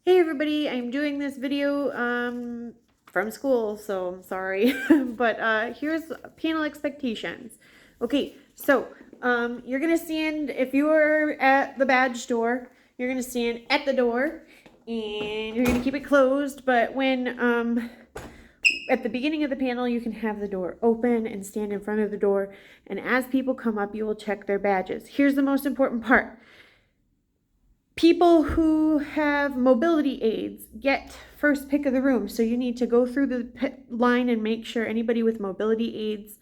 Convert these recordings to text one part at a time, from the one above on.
Hey everybody, I'm doing this video from school, so I'm sorry. But here's panel expectations. Okay, so you're gonna stand, if you are at the badge door, you're gonna stand at the door and you're gonna keep it closed, but when at the beginning of the panel, you can have the door open and stand in front of the door, and as people come up, you will check their badges. Here's the most important part. People who have mobility aids get first pick of the room. So you need to go through the line and make sure anybody with mobility aids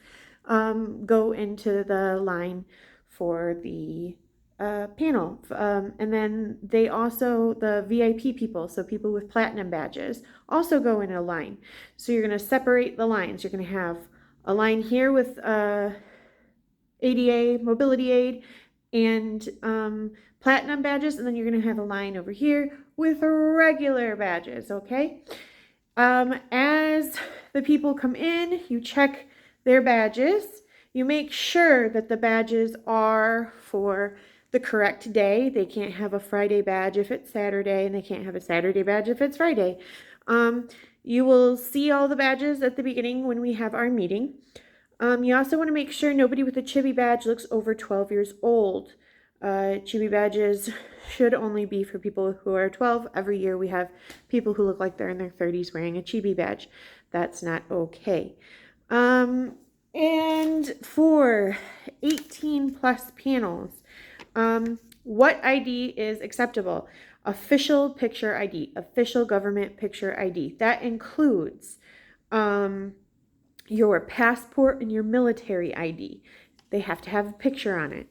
go into the line for the panel. And then they also, the VIP people, so people with platinum badges, also go in a line. So you're going to separate the lines. You're going to have a line here with ADA, mobility aid, and platinum badges, and then you're going to have a line over here with regular badges, okay? As the people come in, you check their badges. You make sure that the badges are for the correct day. They can't have a Friday badge if it's Saturday, and they can't have a Saturday badge if it's Friday. You will see all the badges at the beginning when we have our meeting. You also want to make sure nobody with a chibi badge looks over 12 years old. Chibi badges should only be for people who are 12. Every year we have people who look like they're in their 30s wearing a chibi badge. That's not okay. And for 18 plus panels, what ID is acceptable? Official picture ID, official government picture ID. That includes your passport and your military ID. They have to have a picture on it.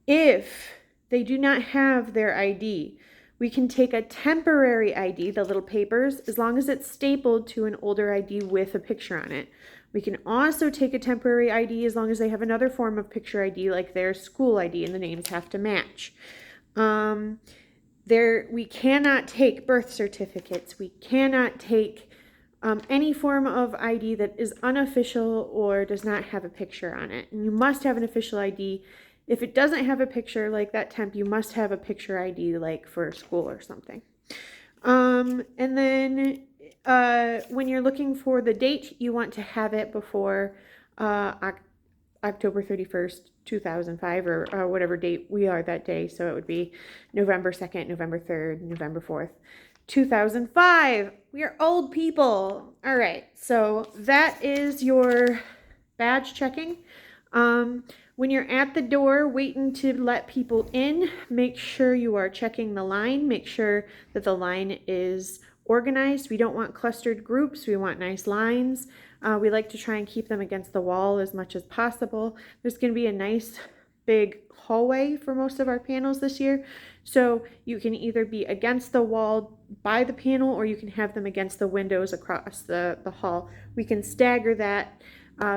If they do not have their ID, we can take a temporary ID, the little papers, as long as it's stapled to an older ID with a picture on it. We can also take a temporary ID as long as they have another form of picture ID, like their school ID, and the names have to match. We cannot take birth certificates. We cannot take any form of ID that is unofficial or does not have a picture on it. And you must have an official ID. If it doesn't have a picture like that temp, you must have a picture ID like for school or something. And then when you're looking for the date, you want to have it before October 31st, 2005, or whatever date we are that day. So it would be November 2nd, November 3rd, November 4th. 2005. We are old people. All right, so that is your badge checking. When you're at the door waiting to let people in, make sure you are checking the line. Make sure that the line is organized. We don't want clustered groups. We want nice lines. We like to try and keep them against the wall as much as possible. There's going to be a nice big hallway for most of our panels this year. So you can either be against the wall by the panel or you can have them against the windows across the hall. We can stagger that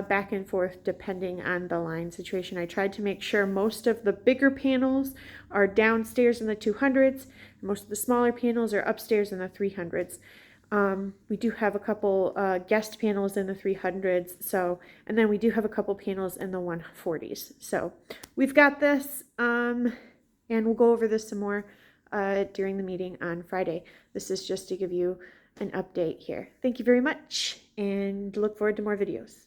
back and forth depending on the line situation. I tried to make sure most of the bigger panels are downstairs in the 200s. Most of the smaller panels are upstairs in the 300s. We do have a couple guest panels in the 300s, and then we do have a couple panels in the 140s. So we've got this, and we'll go over this some more during the meeting on Friday. This is just to give you an update here. Thank you very much, and look forward to more videos.